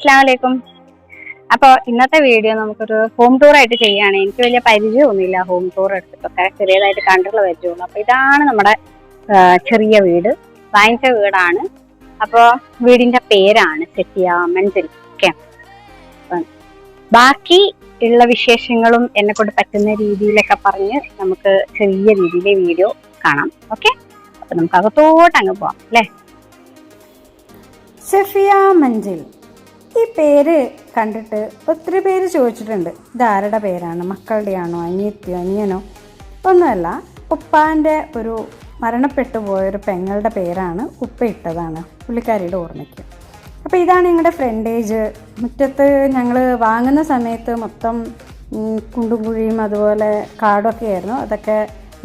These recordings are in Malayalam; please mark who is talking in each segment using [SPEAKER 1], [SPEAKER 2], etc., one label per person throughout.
[SPEAKER 1] അസ്സലാമു അലൈക്കും. അപ്പോൾ ഇന്നത്തെ വീഡിയോ നമുക്കൊരു ഹോം ടൂർ ആയിട്ട് ചെയ്യുകയാണ്. എനിക്ക് വലിയ പരിചയമൊന്നുമില്ല ഹോം ടൂർ എടുത്തിട്ടൊക്കെ, ചെറിയതായിട്ട് കണ്ടുള്ള പരിചയമുള്ളൂ. അപ്പോൾ ഇതാണ് നമ്മുടെ ചെറിയ വീട്, വാങ്ങിച്ച വീടാണ്. അപ്പോൾ വീടിന്റെ പേരാണ് സെറ്റിയ മഞ്ചൽ. ഓക്കെ, ബാക്കി ഉള്ള വിശേഷങ്ങളും എന്നെ കൊണ്ട് പറ്റുന്ന രീതിയിലൊക്കെ പറഞ്ഞ് നമുക്ക് ചെറിയ രീതിയിലെ വീഡിയോ കാണാം. ഓക്കെ, അപ്പൊ നമുക്ക് അകത്തോട്ട് അങ്ങ് പോവാം അല്ലേ.
[SPEAKER 2] സെഫിയ മഞ്ചൽ, ഈ പേര് കണ്ടിട്ട് ഒത്തിരി പേര് ചോദിച്ചിട്ടുണ്ട്, ഇതാരുടെ പേരാണ്, മക്കളുടെയാണോ, അനിയത്തിയോ അനിയനോ? ഒന്നുമല്ല, ഉപ്പാൻ്റെ ഒരു മരണപ്പെട്ടു പോയൊരു പെങ്ങളുടെ പേരാണ് ഉപ്പ ഇട്ടതാണ്, പുള്ളിക്കാരിയുടെ ഓർമ്മയ്ക്ക്. അപ്പോൾ ഇതാണ് ഞങ്ങളുടെ ഫ്രണ്ടേജ്. മുറ്റത്ത് ഞങ്ങൾ വാങ്ങുന്ന സമയത്ത് മൊത്തം കുണ്ടും കുഴിയും അതുപോലെ കാടൊക്കെ ആയിരുന്നു. അതൊക്കെ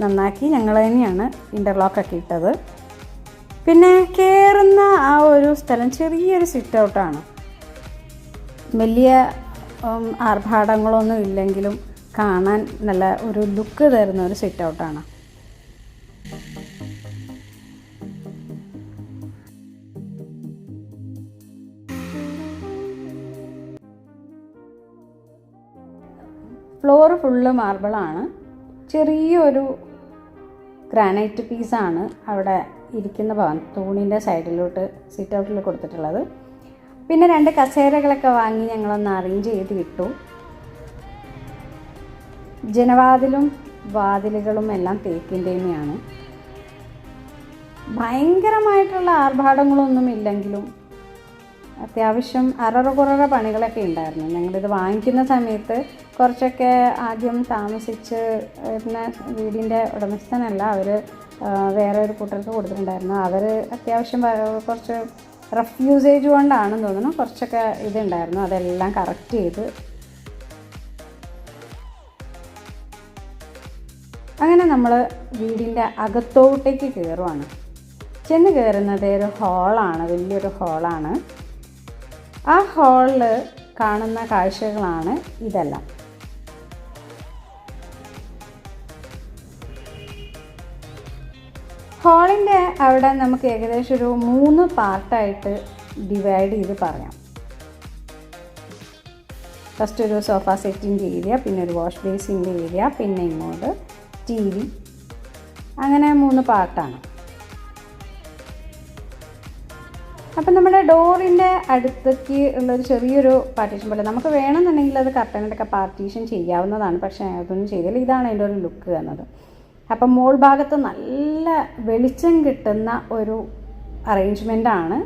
[SPEAKER 2] നന്നാക്കി ഞങ്ങൾ തന്നെയാണ് ഇൻ്റർലോക്കൊക്കെ ഇട്ടത്. പിന്നെ കയറുന്ന ആ ഒരു സ്ഥലം ചെറിയൊരു സിറ്റ് ഔട്ടാണ്. വലിയ ആർഭാടങ്ങളൊന്നും ഇല്ലെങ്കിലും കാണാൻ നല്ല ഒരു ലുക്ക് തരുന്ന ഒരു സിറ്റ് ഔട്ടാണ്. ഫ്ലോർ ഫുള്ള് മാർബിളാണ്. ചെറിയൊരു ഗ്രാനൈറ്റ് പീസാണ് അവിടെ ഇരിക്കുന്ന ഭാഗം, തൂണിൻ്റെ സൈഡിലോട്ട് സിറ്റ് ഔട്ടിൽ കൊടുത്തിട്ടുള്ളത്. പിന്നെ 2 കസേരകളൊക്കെ വാങ്ങി ഞങ്ങളൊന്ന് അറേഞ്ച് ചെയ്ത് ഇട്ടു. ജനവാതിലും വാതിലുകളും എല്ലാം തേക്കിൻ്റെ തന്നെയാണ്. ഭയങ്കരമായിട്ടുള്ള ആർഭാടങ്ങളൊന്നും ഇല്ലെങ്കിലും അത്യാവശ്യം അറകുറ പണികളൊക്കെ ഉണ്ടായിരുന്നു. ഞങ്ങളിത് വാങ്ങിക്കുന്ന സമയത്ത് കുറച്ചൊക്കെ ആദ്യം താമസിച്ച് വീടിൻ്റെ ഉടമസ്ഥനല്ല, അവർ വേറെ ഒരു കൂട്ടർക്ക് കൊടുത്തിട്ടുണ്ടായിരുന്നു. അവർ അത്യാവശ്യം കുറച്ച് റഫ് യൂസേജ് കൊണ്ടാണെന്ന് തോന്നുന്നു കുറച്ചൊക്കെ ഇതുണ്ടായിരുന്നു. അതെല്ലാം കറക്റ്റ് ചെയ്ത് അങ്ങനെ നമ്മൾ വീടിൻ്റെ അകത്തോട്ടേക്ക് കയറുവാണ്. ചെന്ന് കയറുന്നത് ഒരു ഹാളാണ്, വലിയൊരു ഹാളാണ്. ആ ഹാളിൽ കാണുന്ന കാഴ്ചകളാണ് ഇതെല്ലാം. ഹാളിൻ്റെ അവിടെ നമുക്ക് ഏകദേശം ഒരു 3 പാർട്ടായിട്ട് ഡിവൈഡ് ചെയ്ത് പറയാം. ഫസ്റ്റ് ഒരു സോഫ സെറ്റിൻ്റെ ഏരിയ, പിന്നെ ഒരു വാഷ് ബേസിൻ്റെ ഏരിയ, പിന്നെ ഇങ്ങോട്ട് TV, അങ്ങനെ 3 പാർട്ടാണ്. അപ്പം നമ്മുടെ ഡോറിൻ്റെ അടുത്തേക്ക് ഉള്ളൊരു ചെറിയൊരു പാർട്ടീഷൻ പോലെ നമുക്ക് വേണമെന്നുണ്ടെങ്കിൽ അത് കർട്ടനൊക്കെ പാർട്ടീഷൻ ചെയ്യാവുന്നതാണ്. പക്ഷേ അതൊന്നും ചെയ്തില്ല. ഇതാണ് അതിൻ്റെ ഒരു ലുക്ക് എന്നത്. അപ്പം മോൾ ഭാഗത്ത് നല്ല വെളിച്ചം കിട്ടുന്ന ഒരു അറേഞ്ച്മെൻറ്റാണ്.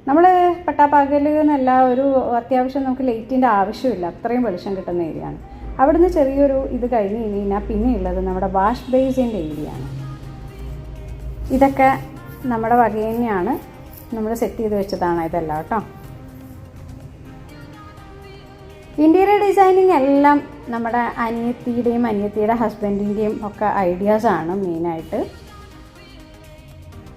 [SPEAKER 2] നമ്മൾ പട്ടാപ്പകൽ എന്നല്ല, ഒരു അത്യാവശ്യം നമുക്ക് ലൈറ്റിൻ്റെ ആവശ്യമില്ല, അത്രയും വെളിച്ചം കിട്ടുന്ന ഏരിയയാണ്. അവിടുന്ന് ചെറിയൊരു ഇത് കഴിഞ്ഞ് കഴിഞ്ഞാൽ പിന്നെ ഉള്ളത് നമ്മുടെ വാഷ് ബേസിൻ്റെ ഏരിയയാണ്. ഇതൊക്കെ നമ്മുടെ വക തന്നെയാണ്, നമ്മൾ സെറ്റ് ചെയ്ത് വെച്ചതാണ് ഇതെല്ലാം കേട്ടോ. ഇൻറ്റീരിയർ ഡിസൈനിങ് എല്ലാം നമ്മുടെ അനിയത്തിയുടെയും അനിയത്തിയുടെ ഹസ്ബൻഡിൻ്റെയും ഒക്കെ ഐഡിയാസാണ് മെയിനായിട്ട്.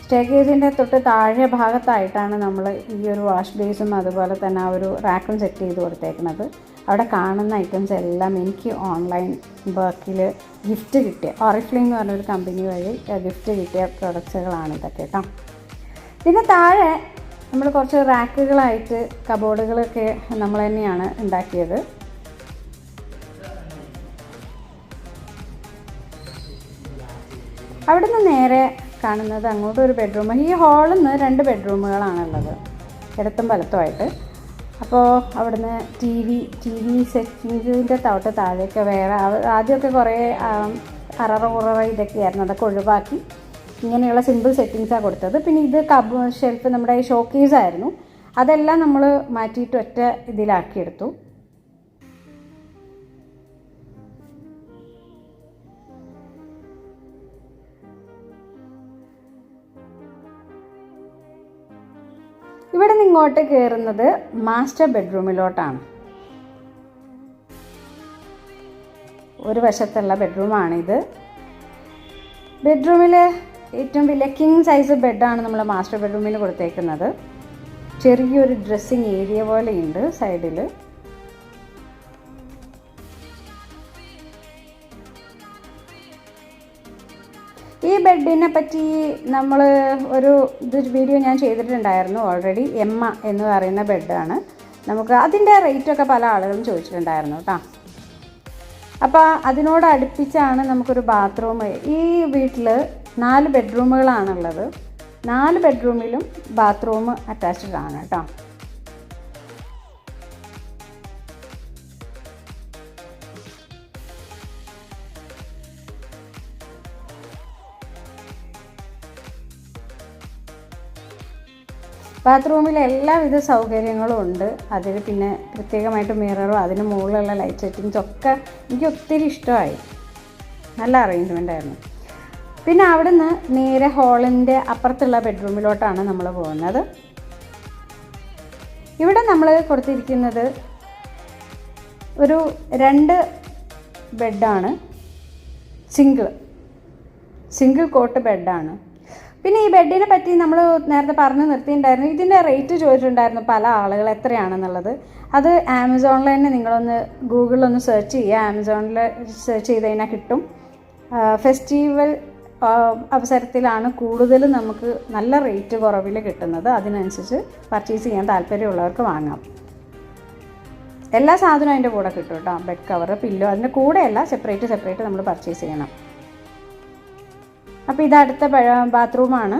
[SPEAKER 2] സ്റ്റെയർകേസിൻ്റെ തൊട്ട് താഴെ ഭാഗത്തായിട്ടാണ് നമ്മൾ ഈ ഒരു വാഷ് ബേസും അതുപോലെ തന്നെ ആ ഒരു റാക്കും സെറ്റ് ചെയ്ത് കൊടുത്തേക്കുന്നത്. അവിടെ കാണുന്ന ഐറ്റംസ് എല്ലാം എനിക്ക് ഓൺലൈൻ വർക്കിൽ ഗിഫ്റ്റ് കിട്ടിയ ഓറിഫ്ലെയിം എന്ന് പറഞ്ഞൊരു കമ്പനി വഴി ഗിഫ്റ്റ് കിട്ടിയ പ്രൊഡക്ട്സുകളാണ് ഇതൊക്കെ കേട്ടോ. പിന്നെ താഴെ നമ്മൾ കുറച്ച് റാക്കുകളായിട്ട് കബോർഡുകളൊക്കെ നമ്മൾ തന്നെയാണ് ഉണ്ടാക്കിയത്. അവിടുന്ന് നേരെ കാണുന്നത് അങ്ങോട്ട് ഒരു ബെഡ്റൂം. ഈ ഹാളിൽ നിന്ന് 2 ബെഡ്റൂമുകളാണുള്ളത്, ഇടത്തും വലത്തുമായിട്ട്. അപ്പോൾ അവിടുന്ന് ടി വി സെറ്റിങ്ങിൻ്റെ തൊട്ട് താഴെയൊക്കെ വേറെ ആദ്യമൊക്കെ കുറേ അററ ഇതൊക്കെയായിരുന്നു, അതൊക്കെ ഒഴിവാക്കി ഇങ്ങനെയുള്ള സിമ്പിൾ സെറ്റിങ്സാണ് കൊടുത്തത്. പിന്നെ ഇത് ഷെൽഫ് നമ്മുടെ ഷോക്കേസായിരുന്നു, അതെല്ലാം നമ്മൾ മാറ്റിയിട്ട് ഒറ്റ ഇതിലാക്കിയെടുത്തു. ഇവിടെ നിന്ന് ഇങ്ങോട്ട് കയറുന്നത് മാസ്റ്റർ ബെഡ്റൂമിലോട്ടാണ്. ഒരു വശത്തുള്ള ബെഡ്റൂമാണിത്. ബെഡ്റൂമിൽ ഏറ്റവും വലിയ കിങ് സൈസ് ബെഡാണ് നമ്മൾ മാസ്റ്റർ ബെഡ്റൂമിൽ കൊടുത്തേക്കുന്നത്. ചെറിയൊരു ഡ്രസ്സിങ് ഏരിയ പോലെയുണ്ട് സൈഡിൽ. ഈ ബെഡിനെ പറ്റി നമ്മൾ ഒരു വീഡിയോ ഞാൻ ചെയ്തിട്ടുണ്ടായിരുന്നു ഓൾറെഡി. എമ്മ എന്ന് പറയുന്ന ബെഡാണ്. നമുക്ക് അതിൻ്റെ റേറ്റൊക്കെ പല ആളുകളും ചോദിച്ചിട്ടുണ്ടായിരുന്നു കേട്ടോ. അപ്പോൾ അതിനോട് അടുപ്പിച്ചാണ് നമുക്കൊരു ബാത്റൂം. ഈ വീട്ടിൽ 4 ബെഡ്റൂമുകളാണുള്ളത്. 4 ബെഡ്റൂമിലും ബാത്റൂം അറ്റാച്ച്ഡ് ആണ് കേട്ടോ. ബാത്റൂമിൽ എല്ലാവിധ സൗകര്യങ്ങളും ഉണ്ട്. അതിൽ പിന്നെ പ്രത്യേകമായിട്ട് മിററും അതിന് മുകളിലുള്ള ലൈറ്റ് സെറ്റിങ്സും ഒക്കെ എനിക്ക് ഒത്തിരി ഇഷ്ടമായി. നല്ല അറേഞ്ച്മെൻ്റ് ആയിരുന്നു. പിന്നെ അവിടെ നിന്ന് നേരെ ഹാളിൻ്റെ അപ്പുറത്തുള്ള ബെഡ്റൂമിലോട്ടാണ് നമ്മൾ പോകുന്നത്. ഇവിടെ നമ്മൾ കൊടുത്തിരിക്കുന്നത് ഒരു 2 ബെഡാണ്. Single coat ബെഡാണ്. പിന്നെ ഈ ബെഡിനെ പറ്റി നമ്മൾ നേരത്തെ പറഞ്ഞു നിർത്തിയിട്ടുണ്ടായിരുന്നു. ഇതിൻ്റെ റേറ്റ് ചോദിച്ചിട്ടുണ്ടായിരുന്നു പല ആളുകൾ എത്രയാണെന്നുള്ളത്. അത് ആമസോണിൽ തന്നെ നിങ്ങളൊന്ന് ഗൂഗിളിലൊന്ന് സെർച്ച് ചെയ്യുക. ആമസോണിൽ സെർച്ച് ചെയ്ത് കഴിഞ്ഞാൽ കിട്ടും. ഫെസ്റ്റിവൽ അവസരത്തിലാണ് കൂടുതൽ നമുക്ക് നല്ല റേറ്റ് കുറവിൽ കിട്ടുന്നത്. അതിനനുസരിച്ച് പർച്ചേസ് ചെയ്യാൻ താല്പര്യമുള്ളവർക്ക് വാങ്ങാം. എല്ലാ സാധനവും അതിൻ്റെ കൂടെ കിട്ടും കേട്ടോ. ബെഡ് കവർ, പില്ലോ അതിൻ്റെ കൂടെയല്ല, സെപ്പറേറ്റ് നമ്മൾ പർച്ചേസ് ചെയ്യണം. അപ്പോൾ ഇത് അടുത്ത ബാത്റൂമാണ്.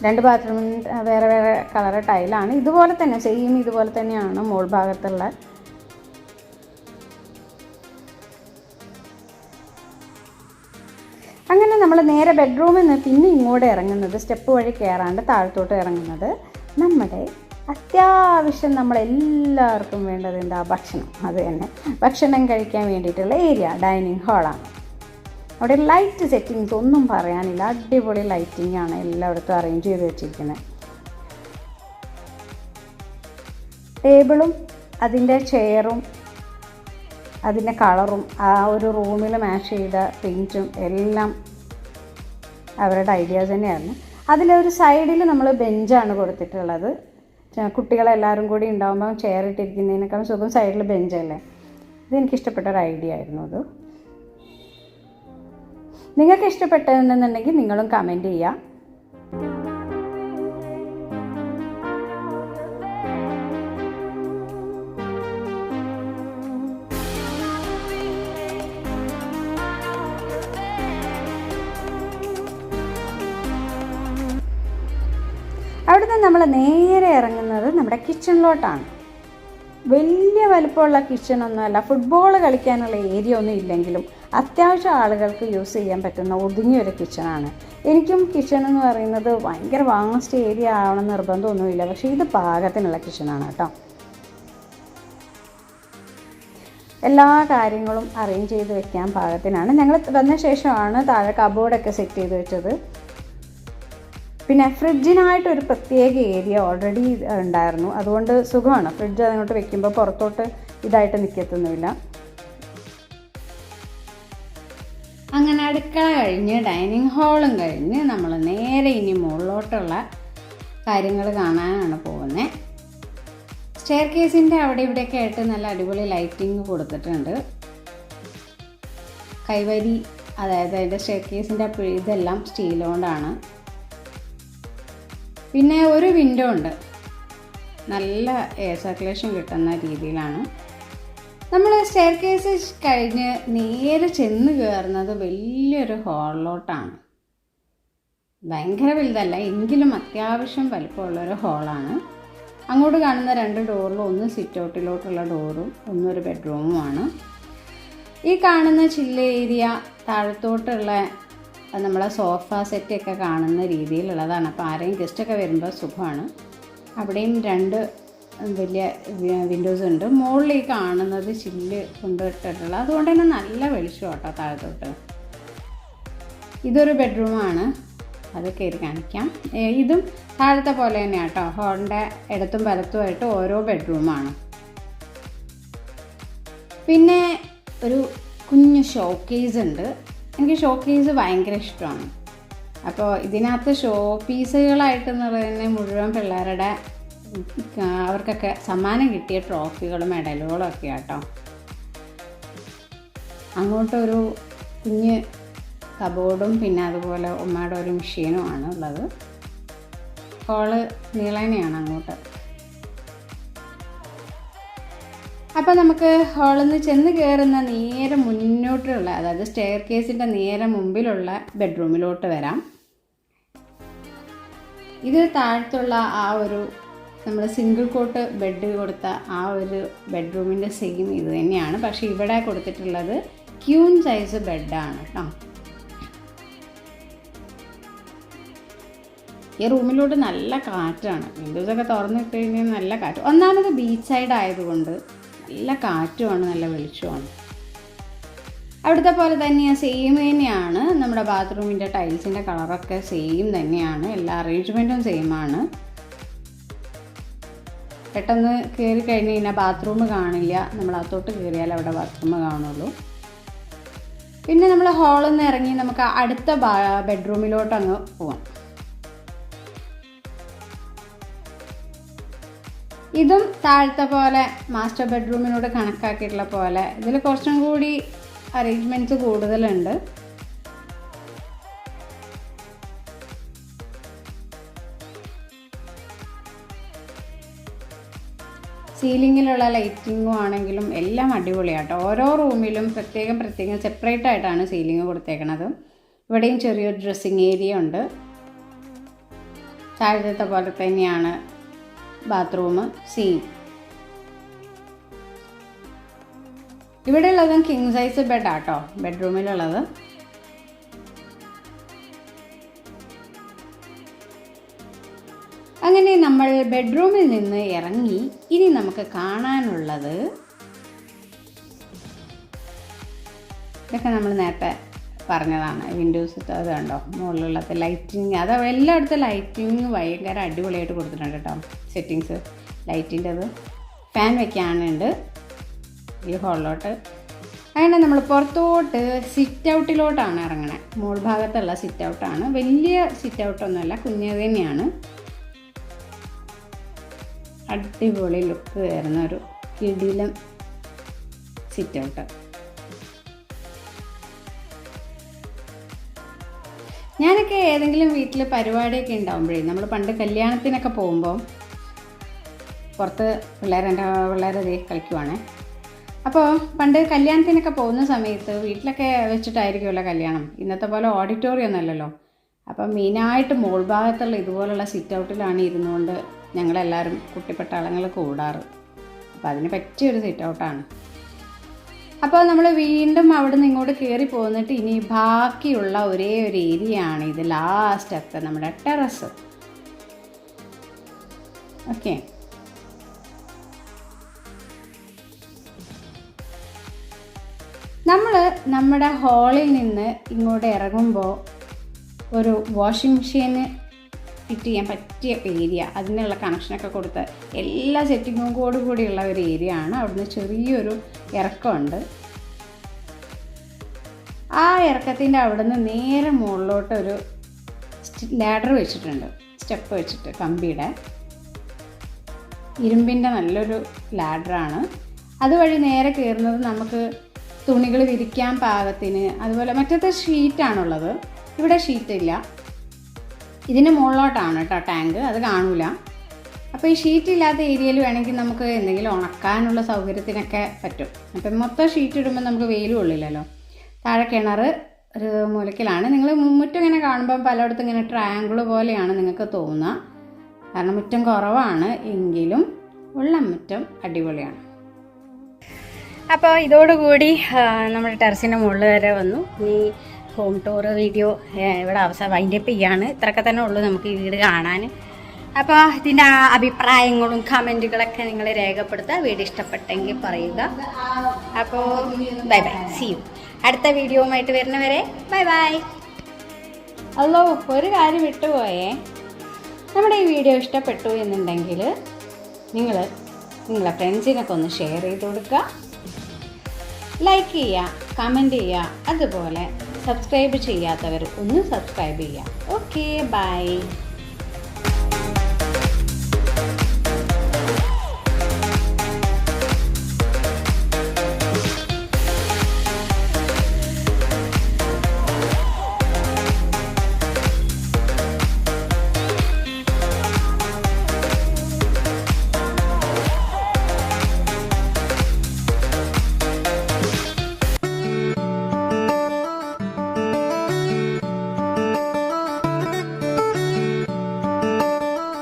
[SPEAKER 2] 2 ബാത്റൂമിൽ വേറെ വേറെ കളർ ടൈലാണ്. ഇതുപോലെ തന്നെ സെയിം ഇതുപോലെ തന്നെയാണ് മോൾ ഭാഗത്തുള്ള. അങ്ങനെ നമ്മൾ നേരെ ബെഡ്റൂമിൽ നിന്ന് പിന്നെ ഇങ്ങോട്ട് ഇറങ്ങുന്നത്, സ്റ്റെപ്പ് വഴി കയറാണ്ട് താഴത്തോട്ട് ഇറങ്ങുന്നത് നമ്മുടെ അത്യാവശ്യം നമ്മളെല്ലാവർക്കും വേണ്ടത് എന്താ, ഭക്ഷണം. അത് തന്നെ ഭക്ഷണം കഴിക്കാൻ വേണ്ടിയിട്ടുള്ള ഏരിയ, ഡൈനിങ് ഹാളാണ്. അവിടെ ലൈറ്റ് സെറ്റിങ്സ് ഒന്നും പറയാനില്ല. അടിപൊളി ലൈറ്റിംഗ് ആണ് എല്ലായിടത്തും അറേഞ്ച് ചെയ്ത് വെച്ചിരിക്കുന്നത്. ടേബിളും അതിൻ്റെ ചെയറും അതിൻ്റെ കളറും ആ ഒരു റൂമിൽ മാച്ച് ചെയ്ത പെയിൻറ്റും എല്ലാം അവരുടെ ഐഡിയാസ് തന്നെയായിരുന്നു. അതിലൊരു സൈഡിൽ നമ്മൾ ബെഞ്ചാണ് കൊടുത്തിട്ടുള്ളത്. കുട്ടികളെല്ലാവരും കൂടി ഉണ്ടാകുമ്പോൾ ചെയർ ഇട്ടിരിക്കുന്നതിനേക്കാളും സുഖം സൈഡിൽ ബെഞ്ചല്ലേ. ഇതെനിക്കിഷ്ടപ്പെട്ടൊരു ഐഡിയ ആയിരുന്നു അത്. നിങ്ങൾക്ക് ഇഷ്ടപ്പെട്ടതെന്നുണ്ടെങ്കിൽ നിങ്ങളും കമൻറ്റ് ചെയ്യുക. അവിടുന്ന് നമ്മൾ നേരെ ഇറങ്ങുന്നത് നമ്മുടെ കിച്ചണിലോട്ടാണ്. വലിയ വലുപ്പമുള്ള കിച്ചണൊന്നുമല്ല. ഫുട്ബോൾ കളിക്കാനുള്ള ഏരിയ ഒന്നും ഇല്ലെങ്കിലും അത്യാവശ്യം ആളുകൾക്ക് യൂസ് ചെയ്യാൻ പറ്റുന്ന ഒതുങ്ങിയൊരു കിച്ചണാണ്. എനിക്കും കിച്ചൺ എന്ന് പറയുന്നത് ഭയങ്കര വാസ്റ്റ് ഏരിയ ആവണം നിർബന്ധമൊന്നുമില്ല. പക്ഷേ ഇത് പാകത്തിനുള്ള കിച്ചണാണ് കേട്ടോ. എല്ലാ കാര്യങ്ങളും അറേഞ്ച് ചെയ്ത് വെക്കാൻ പാകത്തിനാണ്. ഞങ്ങൾ വന്ന ശേഷമാണ് താഴെ കബോർഡൊക്കെ സെറ്റ് ചെയ്ത് വെച്ചത്. പിന്നെ ഫ്രിഡ്ജിനായിട്ടൊരു പ്രത്യേക ഏരിയ ഓൾറെഡി ഉണ്ടായിരുന്നു. അതുകൊണ്ട് സുഖമാണ്. ഫ്രിഡ്ജ് അതിനോട്ട് വെക്കുമ്പോൾ പുറത്തോട്ട് ഇതായിട്ട് നിൽക്കത്തൊന്നുമില്ല. അങ്ങനെ അടുക്കള കഴിഞ്ഞ് ഡൈനിങ് ഹാളും കഴിഞ്ഞ് നമ്മൾ നേരെ ഇനി മുകളിലോട്ടുള്ള കാര്യങ്ങൾ കാണാനാണ് പോകുന്നത്. സ്റ്റെയർ കേസിൻ്റെ അവിടെ ഇവിടെയൊക്കെ ആയിട്ട് നല്ല അടിപൊളി ലൈറ്റിങ് കൊടുത്തിട്ടുണ്ട്. കൈവരി, അതായത് അതിൻ്റെ സ്റ്റെയർ കേസിൻ്റെ ഇതെല്ലാം സ്റ്റീൽ കൊണ്ടാണ്. പിന്നെ ഒരു വിൻഡോ ഉണ്ട്, നല്ല എയർ സർക്കുലേഷൻ കിട്ടുന്ന രീതിയിലാണ്. നമ്മൾ സ്റ്റെയർ കേസ് കഴിഞ്ഞ് നേരെ ചെന്ന് കയറുന്നത് വലിയൊരു ഹാളിലോട്ടാണ്. ഭയങ്കര വലുതല്ല എങ്കിലും അത്യാവശ്യം വലിപ്പമുള്ളൊരു ഹാളാണ്. അങ്ങോട്ട് കാണുന്ന 2 ഡോറിലും ഒന്ന് സിറ്റ് ഔട്ടിലോട്ടുള്ള ഡോറും ഒന്നൊരു ബെഡ്റൂമുമാണ്. ഈ കാണുന്ന ചില്ല് ഏരിയ താഴത്തോട്ടുള്ള നമ്മളെ സോഫ സെറ്റൊക്കെ കാണുന്ന രീതിയിലുള്ളതാണ്. അപ്പോൾ ആരെയും ഗസ്റ്റൊക്കെ വരുമ്പോൾ സുഖമാണ്. അവിടെയും 2 വലിയ വിൻഡോസ് ഉണ്ട്. മുകളിൽ ഈ കാണുന്നത് ചില്ല് കൊണ്ടിട്ടുള്ള, അതുകൊണ്ട് തന്നെ നല്ല വെളിച്ചം കേട്ടോ താഴത്തോട്ട്. ഇതൊരു ബെഡ്റൂമാണ്, അത് കയറി കാണിക്കാം. ഇതും താഴത്തെ പോലെ തന്നെയാണ് കേട്ടോ. ഹാളിൻ്റെ ഇടത്തും വലത്തുമായിട്ട് ഓരോ ബെഡ്റൂമാണ്. പിന്നെ ഒരു കുഞ്ഞ് ഷോക്കേസ് ഉണ്ട്. എനിക്ക് ഷോക്കേസ് ഭയങ്കര ഇഷ്ടമാണ്. അപ്പോൾ ഇതിനകത്ത് ഷോ പീസുകളായിട്ടെന്ന് പറയുന്നത് മുഴുവൻ പിള്ളേരുടെ അവർക്കൊക്കെ സമ്മാനം കിട്ടിയ ട്രോഫികളും മെഡലുകളും ഒക്കെ കേട്ടോ. അങ്ങോട്ടൊരു കുഞ്ഞ് കബോർഡും പിന്നെ അതുപോലെ ഉമ്മയുടെ ഒരു മെഷീനുമാണ് ഉള്ളത്. ഹോള് നീളനെയാണ് അങ്ങോട്ട്. അപ്പോൾ നമുക്ക് ഹാളിൽ നിന്ന് ചെന്ന് കയറുന്ന നേരെ മുന്നോട്ടുള്ള, അതായത് സ്റ്റെയർ കേസിൻ്റെ നേരെ മുമ്പിലുള്ള ബെഡ്റൂമിലോട്ട് വരാം. ഇത് താഴത്തുള്ള ആ ഒരു നമ്മൾ സിംഗിൾ കോട്ട് ബെഡ് കൊടുത്ത ആ ഒരു ബെഡ്റൂമിൻ്റെ സെയിം ഇത് തന്നെയാണ്. പക്ഷേ ഇവിടെ കൊടുത്തിട്ടുള്ളത് ക്യൂൻ സൈസ് ബെഡാണ് കേട്ടോ. ഈ റൂമിലോട്ട് നല്ല കാറ്റാണ്. വിൻഡോസൊക്കെ തുറന്നിട്ട് കഴിഞ്ഞാൽ നല്ല കാറ്റ്. ഒന്നാമത് ബീച്ച് സൈഡ് ആയതുകൊണ്ട് നല്ല കാറ്റുമാണ്, നല്ല വെളിച്ചമാണ്. അവിടുത്തെ പോലെ തന്നെയാണ്, സെയിം തന്നെയാണ്. നമ്മുടെ ബാത്റൂമിൻ്റെ ടൈൽസിൻ്റെ കളറൊക്കെ സെയിം തന്നെയാണ്. എല്ലാ അറേഞ്ച്മെൻറ്റും സെയിമാണ്. പെട്ടെന്ന് കയറി കഴിഞ്ഞ് കഴിഞ്ഞാൽ ബാത്റൂം കാണില്ല. നമ്മൾ അകത്തോട്ട് കയറിയാൽ അവിടെ ബാത്റൂം കാണുള്ളൂ. പിന്നെ നമ്മൾ ഹാളിൽ നിന്ന് ഇറങ്ങി നമുക്ക് അടുത്ത ബെഡ്റൂമിലോട്ട് അങ്ങ് പോവാം. ഇതും താഴത്തെ പോലെ മാസ്റ്റർ ബെഡ്റൂമിനോട് കണക്കാക്കിയിട്ടുള്ള പോലെ ഇതിൽ കുറച്ചും കൂടി അറേഞ്ച്മെൻറ്റ്സ് കൂടുതലുണ്ട്. സീലിങ്ങിലുള്ള ലൈറ്റിങ്ങും ആണെങ്കിലും എല്ലാം അടിപൊളിയാട്ടോ. ഓരോ റൂമിലും പ്രത്യേകം സെപ്പറേറ്റ് ആയിട്ടാണ് സീലിംഗ് കൊടുത്തേക്കണത്. ഇവിടെയും ചെറിയൊരു ഡ്രസ്സിങ് ഏരിയ ഉണ്ട്. താഴത്തെ പോലെ തന്നെയാണ് ബാത്റൂം സെയിം. ഇവിടെ ഉള്ളതും കിങ് സൈസ് ബെഡാട്ടോ ബെഡ്റൂമിലുള്ളത്. അങ്ങനെ നമ്മൾ ബെഡ്റൂമിൽ നിന്ന് ഇറങ്ങി ഇനി നമുക്ക് കാണാനുള്ളത് ഇതൊക്കെ നമ്മൾ നേരത്തെ പറഞ്ഞതാണ്. വിൻഡോസ് അത് കണ്ടോ, മുകളിലുള്ളത് ലൈറ്റിങ്, അത് എല്ലായിടത്തും ലൈറ്റിങ് ഭയങ്കര അടിപൊളിയായിട്ട് കൊടുത്തിട്ടുണ്ട് കേട്ടോ. സെറ്റിങ്സ് ലൈറ്റിൻ്റെ അത് ഫാൻ വെക്കാനുണ്ട് ഈ ഹോളിലോട്ട്. അങ്ങനെ നമ്മൾ പുറത്തോട്ട് സിറ്റ് ഔട്ടിലോട്ടാണ് ഇറങ്ങണേ. മുകൾ ഭാഗത്തുള്ള സിറ്റ് ഔട്ടാണ്. വലിയ സിറ്റ് ഔട്ടൊന്നുമല്ല, കുഞ്ഞത് തന്നെയാണ്. അടിപൊളി ലുക്ക് വരുന്ന ഒരു കിടിലം സിറ്റ് ഔട്ട്. ഞാനൊക്കെ ഏതെങ്കിലും വീട്ടിൽ പരിപാടിയൊക്കെ ഉണ്ടാകുമ്പോഴേ, നമ്മൾ പണ്ട് കല്യാണത്തിനൊക്കെ പോകുമ്പോൾ പുറത്ത് എൻ്റെ പിള്ളേരതേ കളിക്കുവാണേ. അപ്പോൾ പണ്ട് കല്യാണത്തിനൊക്കെ പോകുന്ന സമയത്ത് വീട്ടിലൊക്കെ വെച്ചിട്ടായിരിക്കുമല്ലോ കല്യാണം. ഇന്നത്തെ പോലെ ഓഡിറ്റോറിയം ഒന്നുമല്ലല്ലോ. അപ്പം മെയിനായിട്ട് മോൾ ഭാഗത്തുള്ള ഇതുപോലുള്ള സിറ്റ് ഔട്ടിലാണ് ഇരുന്നുകൊണ്ട് ഞങ്ങളെല്ലാവരും കുട്ടിപ്പട്ടാളങ്ങൾ കൂടാറ്. അപ്പോൾ അതിന് പറ്റിയൊരു സിറ്റ് ഔട്ടാണ്. അപ്പോൾ നമ്മൾ വീണ്ടും അവിടെ നിന്ന് ഇങ്ങോട്ട് കയറി പോന്നിട്ട് ഇനി ബാക്കിയുള്ള ഒരേ ഒരു ഏരിയ ആണ് ഇത്, ലാസ്റ്റത്തെ നമ്മുടെ ടെറസ്. ഓക്കെ, നമ്മൾ നമ്മുടെ ഹാളിൽ നിന്ന് ഇങ്ങോട്ട് ഇറങ്ങുമ്പോൾ ഒരു വാഷിംഗ് മെഷീന് ഫിറ്റ് ചെയ്യാൻ പറ്റിയ ഏരിയ, അതിനുള്ള കണക്ഷനൊക്കെ കൊടുത്ത് എല്ലാ സെറ്റിങ്ങും കൂടിയുള്ള ഒരു ഏരിയ ആണ്. അവിടുന്ന് ചെറിയൊരു ഇറക്കമുണ്ട്. ആ ഇറക്കത്തിൻ്റെ അവിടുന്ന് നേരെ മുകളിലോട്ടൊരു ലാഡർ വെച്ചിട്ടുണ്ട്, സ്റ്റെപ്പ് വെച്ചിട്ട്, കമ്പിയുടെ ഇരുമ്പിൻ്റെ നല്ലൊരു ലാഡറാണ്. അതുവഴി നേരെ കയറുന്നത് നമുക്ക് തുണികൾ വിരിക്കാൻ പാകത്തിന്. അതുപോലെ മറ്റത്തെ ഷീറ്റാണുള്ളത്, ഇവിടെ ഷീറ്റില്ല. ഇതിന് മുകളിലോട്ടാണ് കേട്ടോ ടാങ്ക്, അത് കാണൂല. അപ്പോൾ ഈ ഷീറ്റ് ഇല്ലാത്ത ഏരിയയിൽ വേണമെങ്കിൽ നമുക്ക് എന്തെങ്കിലും ഉണക്കാനുള്ള സൗകര്യത്തിനൊക്കെ പറ്റും. അപ്പം മൊത്തം ഷീറ്റ് ഇടുമ്പോൾ നമുക്ക് വെയിലും കൊള്ളില്ലല്ലോ. താഴെ കിണർ ഒരു മൂലക്കിലാണ്. നിങ്ങൾ മുറ്റം ഇങ്ങനെ കാണുമ്പോൾ പലയിടത്തും ഇങ്ങനെ ട്രയാങ്കിൾ പോലെയാണ് നിങ്ങൾക്ക് തോന്നുക, കാരണം മുറ്റം കുറവാണ്. എങ്കിലും ഉള്ള മുറ്റം അടിപൊളിയാണ്.
[SPEAKER 1] അപ്പോൾ ഇതോടുകൂടി നമ്മുടെ ടെറസിൻ്റെ മുകളിൽ വരെ വന്നു. ഈ ഹോം ടൂർ വീഡിയോ ഇവിടെ വൈൻഡപ്പ് ചെയ്യാണ്. ഇത്രയൊക്കെ തന്നെ ഉള്ളൂ നമുക്ക് ഈ വീട് കാണാൻ. അപ്പോൾ ഇതിൻ്റെ അഭിപ്രായങ്ങളും കമൻറ്റുകളൊക്കെ നിങ്ങൾ രേഖപ്പെടുത്തുക. വീഡിയോ ഇഷ്ടപ്പെട്ടെങ്കിൽ പറയുക. അപ്പോൾ ബൈ ബൈ, സീ യു. അടുത്ത വീഡിയോവുമായിട്ട് വരുന്നവരെ ബൈ ബൈ.
[SPEAKER 2] അല്ലോ, ഒരു കാര്യം വിട്ടുപോയേ. നമ്മുടെ ഈ വീഡിയോ ഇഷ്ടപ്പെട്ടു എന്നുണ്ടെങ്കിൽ നിങ്ങളെ ഫ്രണ്ട്സിനൊക്കെ ഒന്ന് ഷെയർ ചെയ്ത് കൊടുക്കുക, ലൈക്ക് ചെയ്യുക, കമൻറ്റ് ചെയ്യുക. അതുപോലെ സബ്സ്ക്രൈബ് ചെയ്യാത്തവർ ഒന്ന് സബ്സ്ക്രൈബ് ചെയ്യുക. Okay, by.